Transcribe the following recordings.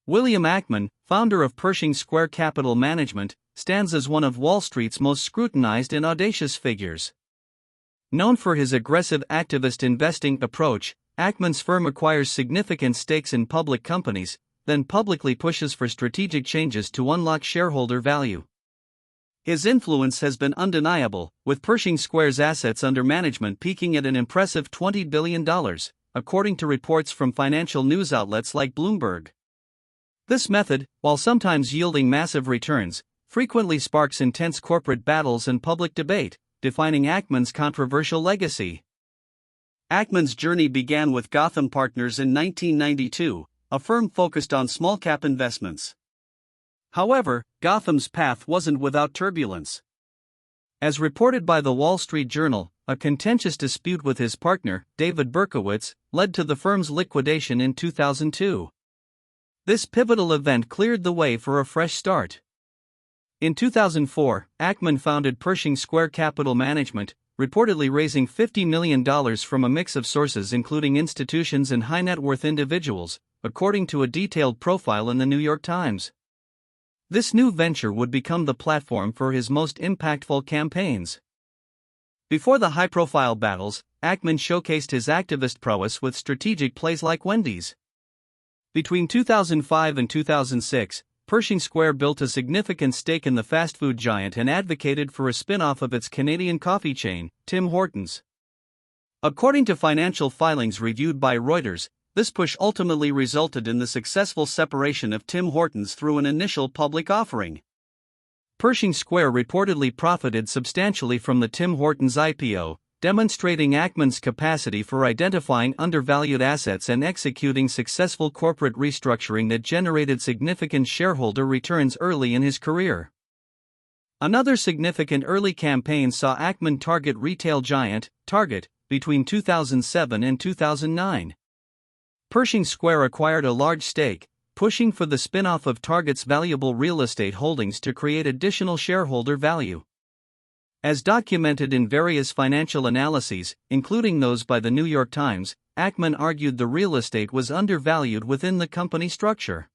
William Ackman, founder of Pershing Square Capital Management, stands as one of Wall Street's most scrutinized and audacious figures. Known for his aggressive activist investing approach, Ackman's firm acquires significant stakes in public companies, then publicly pushes for strategic changes to unlock shareholder value. His influence has been undeniable, with Pershing Square's assets under management peaking at an impressive $20 billion, according to reports from financial news outlets like Bloomberg. This method, while sometimes yielding massive returns, frequently sparks intense corporate battles and public debate, defining Ackman's controversial legacy. Ackman's journey began with Gotham Partners in 1992, a firm focused on small-cap investments. However, Gotham's path wasn't without turbulence. As reported by the Wall Street Journal, a contentious dispute with his partner, David Berkowitz, led to the firm's liquidation in 2002. This pivotal event cleared the way for a fresh start. In 2004, Ackman founded Pershing Square Capital Management, reportedly raising $50 million from a mix of sources including institutions and high-net-worth individuals, according to a detailed profile in the New York Times. This new venture would become the platform for his most impactful campaigns. Before the high-profile battles, Ackman showcased his activist prowess with strategic plays like Wendy's. Between 2005 and 2006, Pershing Square built a significant stake in the fast food giant and advocated for a spin-off of its Canadian coffee chain, Tim Hortons. According to financial filings reviewed by Reuters, this push ultimately resulted in the successful separation of Tim Hortons through an initial public offering. Pershing Square reportedly profited substantially from the Tim Hortons IPO, demonstrating Ackman's capacity for identifying undervalued assets and executing successful corporate restructuring that generated significant shareholder returns early in his career. Another significant early campaign saw Ackman target retail giant, Target, between 2007 and 2009. Pershing Square acquired a large stake, pushing for the spin-off of Target's valuable real estate holdings to create additional shareholder value. As documented in various financial analyses, including those by the New York Times, Ackman argued the real estate was undervalued within the company structure.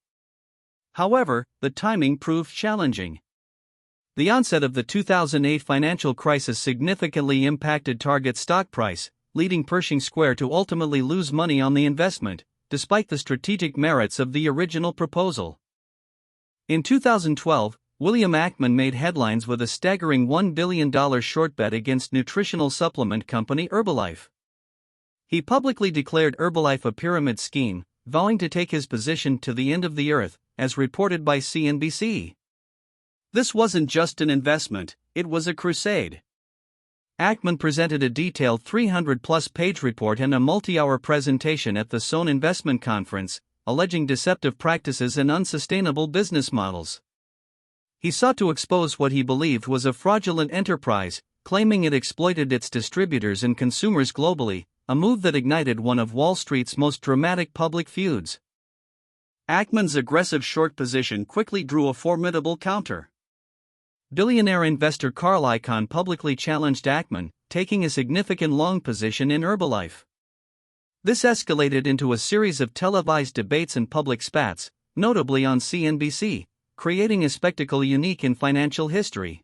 However, the timing proved challenging. The onset of the 2008 financial crisis significantly impacted Target's stock price, leading Pershing Square to ultimately lose money on the investment, despite the strategic merits of the original proposal. In 2012, William Ackman made headlines with a staggering $1 billion short bet against nutritional supplement company Herbalife. He publicly declared Herbalife a pyramid scheme, vowing to take his position to the end of the earth, as reported by CNBC. This wasn't just an investment, it was a crusade. Ackman presented a detailed 300-plus page report and a multi-hour presentation at the Sohn Investment Conference, alleging deceptive practices and unsustainable business models. He sought to expose what he believed was a fraudulent enterprise, claiming it exploited its distributors and consumers globally, a move that ignited one of Wall Street's most dramatic public feuds. Ackman's aggressive short position quickly drew a formidable counter. Billionaire investor Carl Icahn publicly challenged Ackman, taking a significant long position in Herbalife. This escalated into a series of televised debates and public spats, notably on CNBC, creating a spectacle unique in financial history.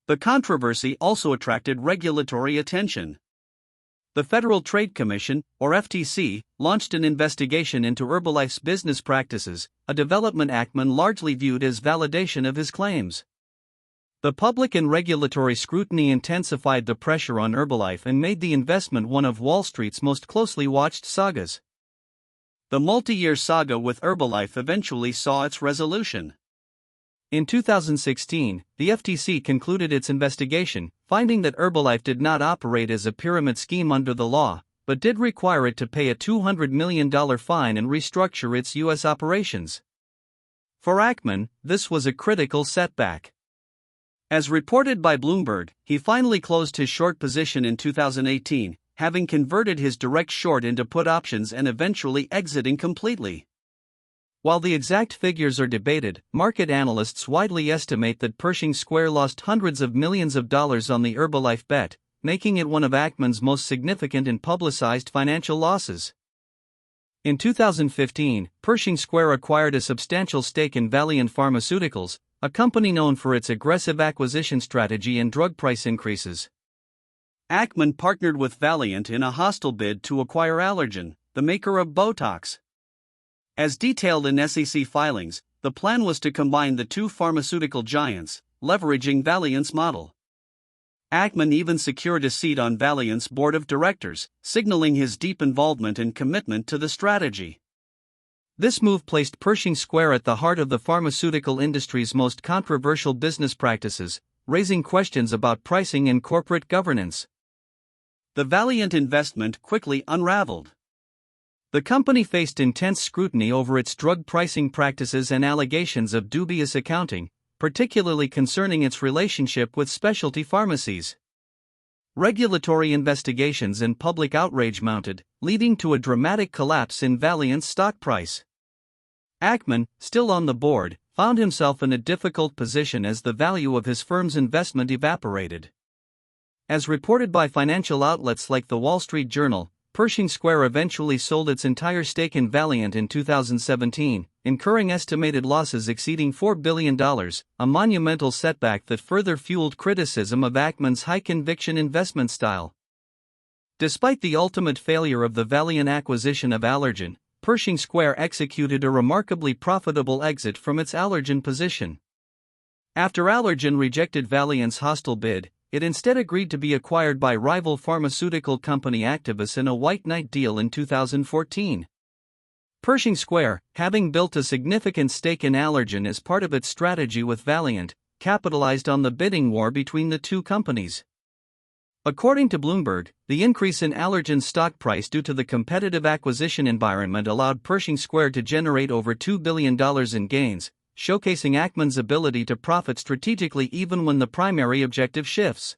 The controversy also attracted regulatory attention. The Federal Trade Commission, or FTC, launched an investigation into Herbalife's business practices, a development Ackman largely viewed as validation of his claims. The public and regulatory scrutiny intensified the pressure on Herbalife and made the investment one of Wall Street's most closely watched sagas. The multi-year saga with Herbalife eventually saw its resolution. In 2016, the FTC concluded its investigation, finding that Herbalife did not operate as a pyramid scheme under the law, but did require it to pay a $200 million fine and restructure its U.S. operations. For Ackman, this was a critical setback. As reported by Bloomberg, he finally closed his short position in 2018, having converted his direct short into put options and eventually exiting completely. While the exact figures are debated, market analysts widely estimate that Pershing Square lost hundreds of millions of dollars on the Herbalife bet, making it one of Ackman's most significant and publicized financial losses. In 2015, Pershing Square acquired a substantial stake in Valeant Pharmaceuticals, a company known for its aggressive acquisition strategy and drug price increases. Ackman partnered with Valeant in a hostile bid to acquire Allergan, the maker of Botox. As detailed in SEC filings, the plan was to combine the two pharmaceutical giants, leveraging Valeant's model. Ackman even secured a seat on Valeant's board of directors, signaling his deep involvement and commitment to the strategy. This move placed Pershing Square at the heart of the pharmaceutical industry's most controversial business practices, raising questions about pricing and corporate governance. The Valeant investment quickly unraveled. The company faced intense scrutiny over its drug pricing practices and allegations of dubious accounting, particularly concerning its relationship with specialty pharmacies. Regulatory investigations and public outrage mounted, leading to a dramatic collapse in Valeant's stock price. Ackman, still on the board, found himself in a difficult position as the value of his firm's investment evaporated. As reported by financial outlets like the Wall Street Journal, Pershing Square eventually sold its entire stake in Valeant in 2017, incurring estimated losses exceeding $4 billion, a monumental setback that further fueled criticism of Ackman's high-conviction investment style. Despite the ultimate failure of the Valeant acquisition of Allergan, Pershing Square executed a remarkably profitable exit from its Allergan position. After Allergan rejected Valeant's hostile bid, it instead agreed to be acquired by rival pharmaceutical company Actavis in a white knight deal in 2014. Pershing Square, having built a significant stake in Allergan as part of its strategy with Valeant, capitalized on the bidding war between the two companies. According to Bloomberg, the increase in Allergan's stock price due to the competitive acquisition environment allowed Pershing Square to generate over $2 billion in gains, showcasing Ackman's ability to profit strategically even when the primary objective shifts.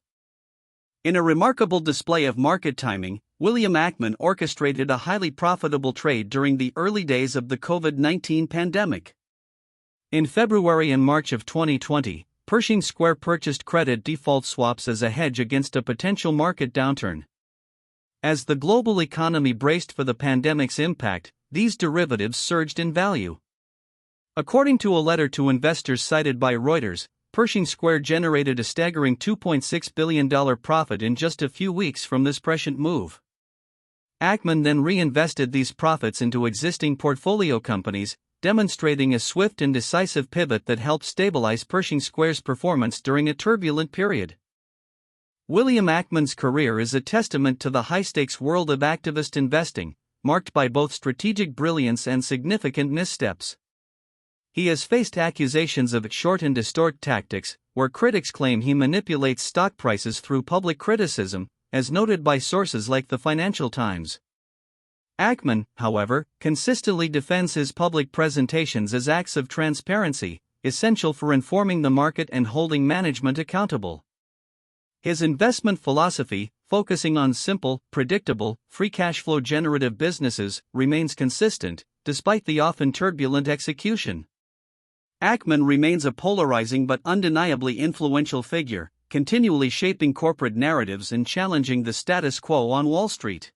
In a remarkable display of market timing, William Ackman orchestrated a highly profitable trade during the early days of the COVID-19 pandemic. In February and March of 2020, Pershing Square purchased credit default swaps as a hedge against a potential market downturn. As the global economy braced for the pandemic's impact, these derivatives surged in value. According to a letter to investors cited by Reuters, Pershing Square generated a staggering $2.6 billion profit in just a few weeks from this prescient move. Ackman then reinvested these profits into existing portfolio companies, demonstrating a swift and decisive pivot that helped stabilize Pershing Square's performance during a turbulent period. William Ackman's career is a testament to the high-stakes world of activist investing, marked by both strategic brilliance and significant missteps. He has faced accusations of short and distort tactics, where critics claim he manipulates stock prices through public criticism, as noted by sources like the Financial Times. Ackman, however, consistently defends his public presentations as acts of transparency, essential for informing the market and holding management accountable. His investment philosophy, focusing on simple, predictable, free cash flow generative businesses, remains consistent, despite the often turbulent execution. Ackman remains a polarizing but undeniably influential figure, continually shaping corporate narratives and challenging the status quo on Wall Street.